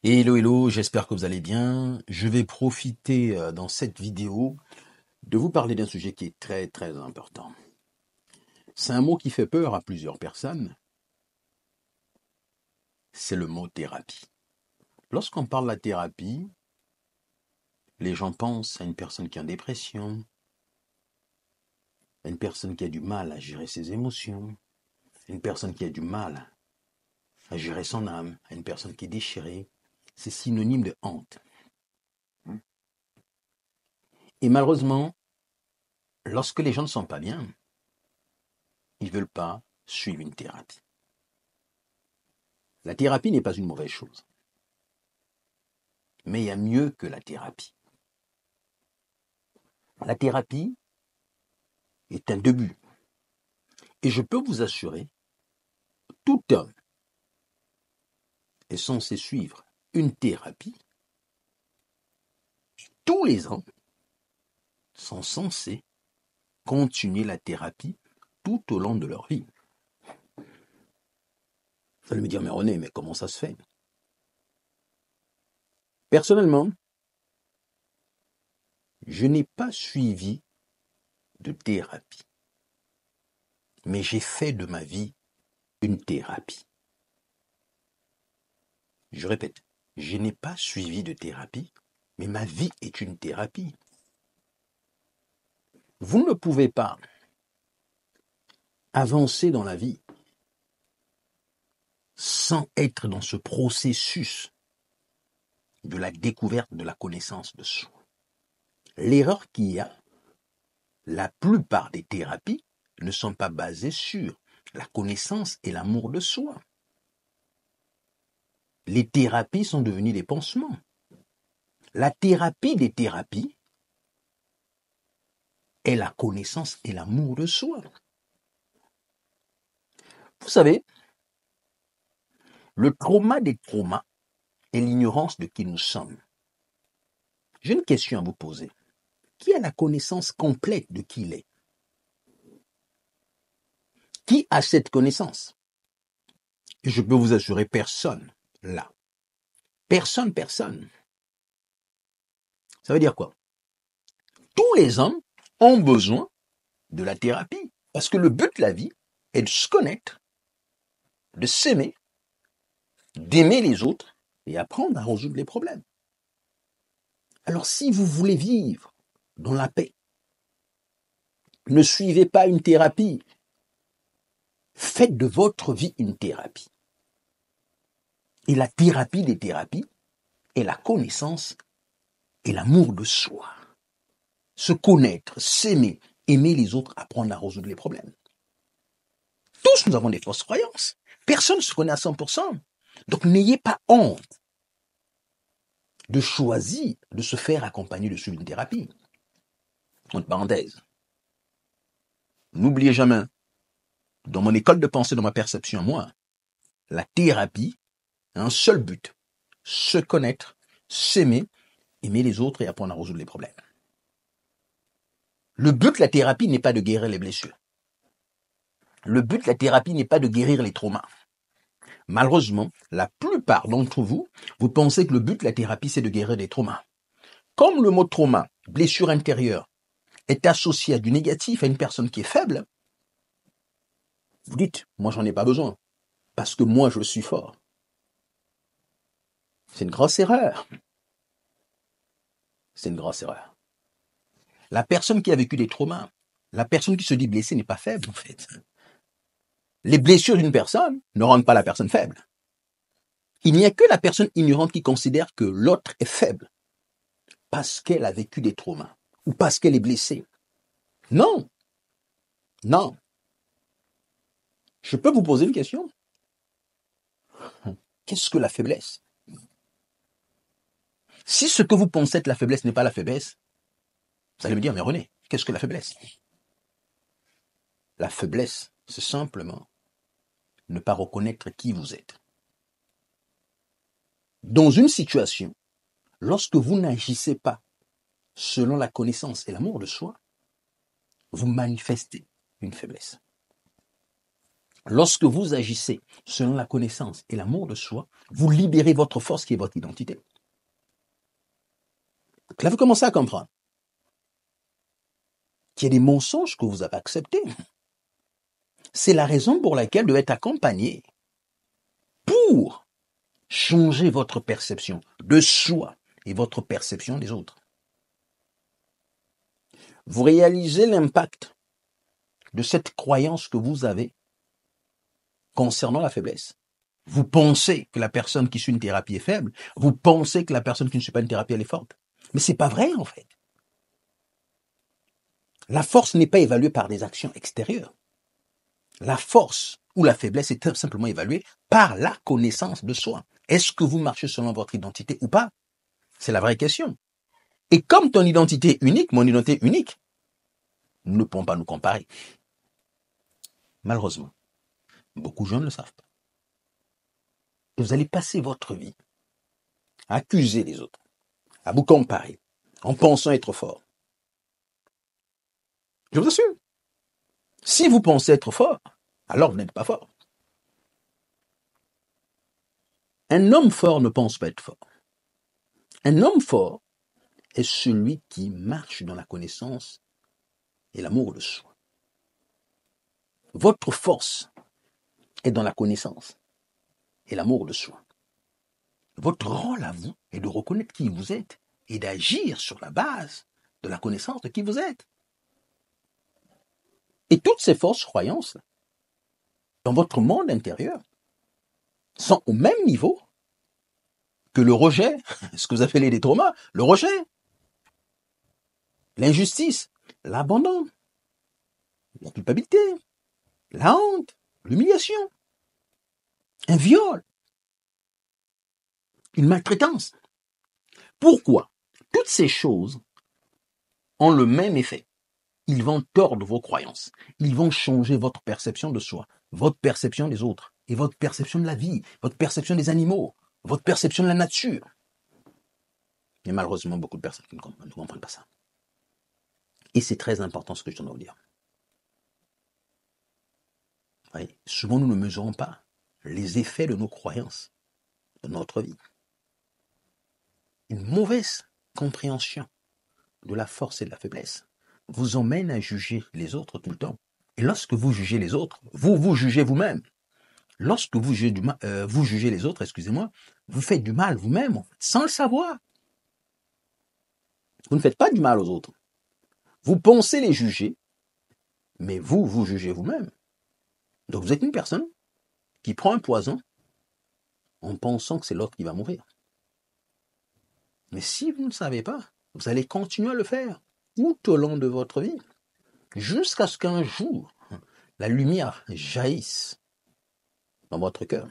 Hello, hello, j'espère que vous allez bien. Je vais profiter dans cette vidéo de vous parler d'un sujet qui est très très important. C'est un mot qui fait peur à plusieurs personnes, c'est le mot thérapie. Lorsqu'on parle de la thérapie, les gens pensent à une personne qui est en dépression, à une personne qui a du mal à gérer ses émotions, à une personne qui a du mal à gérer son âme, à une personne qui est déchirée. C'est synonyme de honte. Et malheureusement, lorsque les gens ne sont pas bien, ils ne veulent pas suivre une thérapie. La thérapie n'est pas une mauvaise chose, mais il y a mieux que la thérapie. La thérapie est un début. Et je peux vous assurer, tout homme est censé suivre une thérapie. Tous les hommes sont censés continuer la thérapie tout au long de leur vie. Vous allez me dire, mais René, mais comment ça se fait? Personnellement, je n'ai pas suivi de thérapie, mais j'ai fait de ma vie une thérapie. Je répète, je n'ai pas suivi de thérapie, mais ma vie est une thérapie. Vous ne pouvez pas avancer dans la vie sans être dans ce processus de la découverte de la connaissance de soi. L'erreur qu'il y a, la plupart des thérapies ne sont pas basées sur la connaissance et l'amour de soi. Les thérapies sont devenues des pansements. La thérapie des thérapies est la connaissance et l'amour de soi. Vous savez, le trauma des traumas est l'ignorance de qui nous sommes. J'ai une question à vous poser. Qui a la connaissance complète de qui il est? Qui a cette connaissance? Et je peux vous assurer, personne là. Personne. Ça veut dire quoi? Tous les hommes ont besoin de la thérapie. Parce que le but de la vie est de se connaître, de s'aimer, d'aimer les autres et apprendre à résoudre les problèmes. Alors si vous voulez vivre dans la paix, ne suivez pas une thérapie. Faites de votre vie une thérapie. Et la thérapie des thérapies est la connaissance et l'amour de soi. Se connaître, s'aimer, aimer les autres, apprendre à résoudre les problèmes. Tous nous avons des fausses croyances. Personne ne se connaît à 100%. Donc n'ayez pas honte de choisir de se faire accompagner de suivre une thérapie. Entre parenthèses, n'oubliez jamais, dans mon école de pensée, dans ma perception, moi, la thérapie a un seul but, se connaître, s'aimer, aimer les autres et apprendre à résoudre les problèmes. Le but de la thérapie n'est pas de guérir les blessures. Le but de la thérapie n'est pas de guérir les traumas. Malheureusement, la plupart d'entre vous, vous pensez que le but de la thérapie, c'est de guérir des traumas. Comme le mot trauma, blessure intérieure, est associé à du négatif, à une personne qui est faible, vous dites, moi j'en ai pas besoin, parce que moi je suis fort. C'est une grosse erreur. C'est une grosse erreur. La personne qui a vécu des traumas, la personne qui se dit blessée n'est pas faible en fait. Les blessures d'une personne ne rendent pas la personne faible. Il n'y a que la personne ignorante qui considère que l'autre est faible parce qu'elle a vécu des traumas ou parce qu'elle est blessée. Non. Je peux vous poser une question? Qu'est-ce que la faiblesse? Si ce que vous pensez être la faiblesse n'est pas la faiblesse, vous allez me dire, mais René, qu'est-ce que la faiblesse? La faiblesse, c'est simplement ne pas reconnaître qui vous êtes. Dans une situation, lorsque vous n'agissez pas selon la connaissance et l'amour de soi, vous manifestez une faiblesse. Lorsque vous agissez selon la connaissance et l'amour de soi, vous libérez votre force qui est votre identité. Donc là, vous commencez à comprendre qu'il y a des mensonges que vous avez acceptés. C'est la raison pour laquelle vous devez être accompagné pour changer votre perception de soi et votre perception des autres. Vous réalisez l'impact de cette croyance que vous avez concernant la faiblesse. Vous pensez que la personne qui suit une thérapie est faible. Vous pensez que la personne qui ne suit pas une thérapie, elle est forte. Mais c'est pas vrai, en fait. La force n'est pas évaluée par des actions extérieures. La force ou la faiblesse est simplement évaluée par la connaissance de soi. Est-ce que vous marchez selon votre identité ou pas? C'est la vraie question. Et comme ton identité est unique, mon identité est unique, nous ne pouvons pas nous comparer. Malheureusement, beaucoup de gens ne le savent pas. Et vous allez passer votre vie à accuser les autres, à vous comparer, en pensant être fort. Je vous assure, si vous pensez être fort, alors vous n'êtes pas fort. Un homme fort ne pense pas être fort. Un homme fort est celui qui marche dans la connaissance et l'amour de soi. Votre force est dans la connaissance et l'amour de soi. Votre rôle à vous est de reconnaître qui vous êtes et d'agir sur la base de la connaissance de qui vous êtes. Et toutes ces fausses croyances dans votre monde intérieur sont au même niveau que le rejet, ce que vous appelez les traumas, le rejet, l'injustice, l'abandon, la culpabilité, la honte, l'humiliation, un viol, une maltraitance. Pourquoi? Toutes ces choses ont le même effet. Ils vont tordre vos croyances. Ils vont changer votre perception de soi, votre perception des autres, et votre perception de la vie, votre perception des animaux, votre perception de la nature. Mais malheureusement, beaucoup de personnes ne comprennent pas ça. Et c'est très important ce que je dois vous dire. Oui, souvent, nous ne mesurons pas les effets de nos croyances dans notre vie. Une mauvaise compréhension de la force et de la faiblesse vous emmène à juger les autres tout le temps. Et lorsque vous jugez les autres, vous vous jugez vous-même. Lorsque vous jugez les autres, excusez-moi, vous faites du mal vous-même, en fait, sans le savoir. Vous ne faites pas du mal aux autres. Vous pensez les juger, mais vous, vous jugez vous-même. Donc vous êtes une personne qui prend un poison en pensant que c'est l'autre qui va mourir. Mais si vous ne savez pas, vous allez continuer à le faire tout au long de votre vie, jusqu'à ce qu'un jour, la lumière jaillisse dans votre cœur.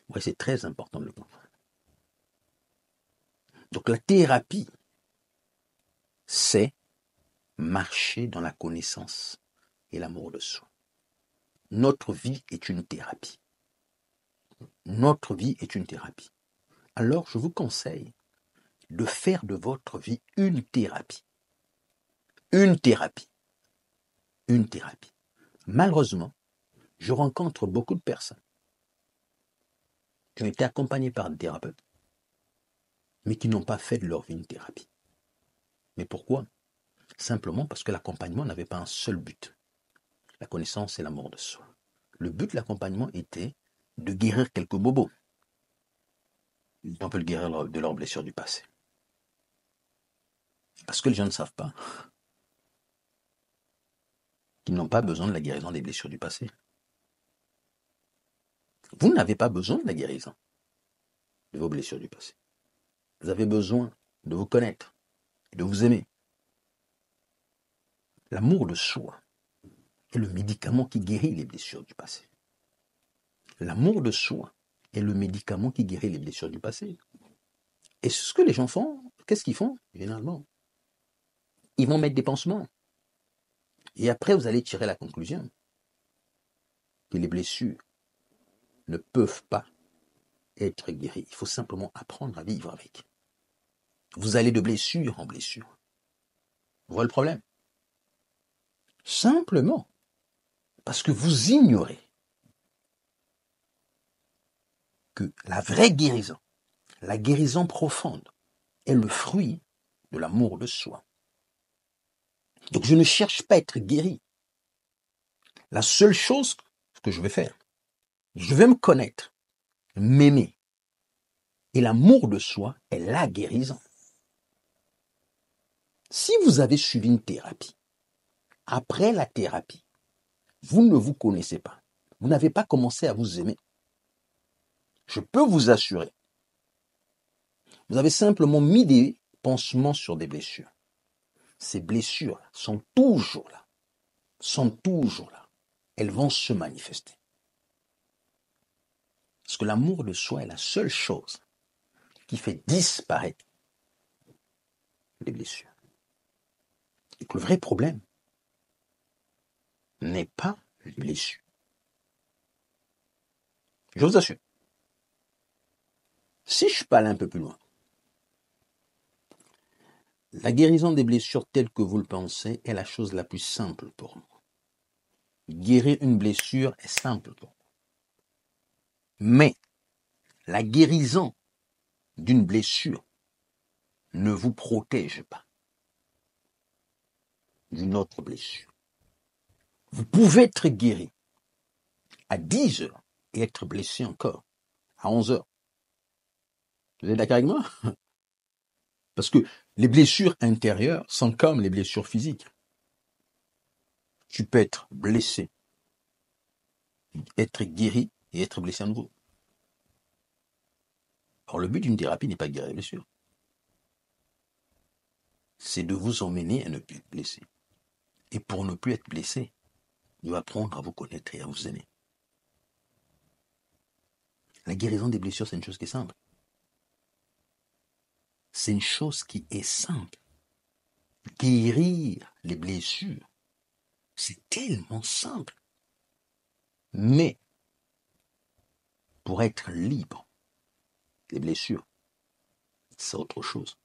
Ouais, c'est très important de le comprendre. Donc la thérapie, c'est marcher dans la connaissance et l'amour de soi. Notre vie est une thérapie. Notre vie est une thérapie. Alors je vous conseille de faire de votre vie une thérapie. Une thérapie. Une thérapie. Malheureusement, je rencontre beaucoup de personnes qui ont été accompagnées par des thérapeutes, mais qui n'ont pas fait de leur vie une thérapie. Mais pourquoi? Simplement parce que l'accompagnement n'avait pas un seul but, la connaissance et l'amour de soi. Le but de l'accompagnement était de guérir quelques bobos. On peut le guérir de leurs blessures du passé. Parce que les gens ne savent pas qu'ils n'ont pas besoin de la guérison des blessures du passé. Vous n'avez pas besoin de la guérison de vos blessures du passé. Vous avez besoin de vous connaître et de vous aimer. L'amour de soi est le médicament qui guérit les blessures du passé. L'amour de soi est le médicament qui guérit les blessures du passé. Et ce que les gens font, qu'est-ce qu'ils font généralement? Ils vont mettre des pansements. Et après, vous allez tirer la conclusion que les blessures ne peuvent pas être guéries. Il faut simplement apprendre à vivre avec. Vous allez de blessure en blessure. Vous voyez le problème? Simplement, Parce que vous ignorez que la vraie guérison, la guérison profonde, est le fruit de l'amour de soi. Donc je ne cherche pas à être guéri. La seule chose que je vais faire, je vais me connaître, m'aimer. Et l'amour de soi est la guérison. Si vous avez suivi une thérapie, après la thérapie, vous ne vous connaissez pas, vous n'avez pas commencé à vous aimer, je peux vous assurer, vous avez simplement mis des pansements sur des blessures. Ces blessures sont toujours là, Elles vont se manifester. Parce que l'amour de soi est la seule chose qui fait disparaître les blessures. Et que le vrai problème n'est pas les blessures. Je vous assure. Si je peux aller un peu plus loin, la guérison des blessures telle que vous le pensez est la chose la plus simple pour nous. Guérir une blessure est simple pour nous. Mais la guérison d'une blessure ne vous protège pas d'une autre blessure. Vous pouvez être guéri à 10 heures et être blessé encore à 11 heures. Vous êtes d'accord avec moi? Parce que les blessures intérieures sont comme les blessures physiques. Tu peux être blessé, être guéri et être blessé à nouveau. Alors le but d'une thérapie n'est pas de guérir les blessures. C'est de vous emmener à ne plus être blessé. Et pour ne plus être blessé, vous apprendre à vous connaître et à vous aimer. La guérison des blessures, c'est une chose qui est simple. C'est une chose qui est simple. Guérir les blessures, c'est tellement simple. Mais, pour être libre des blessures, c'est autre chose.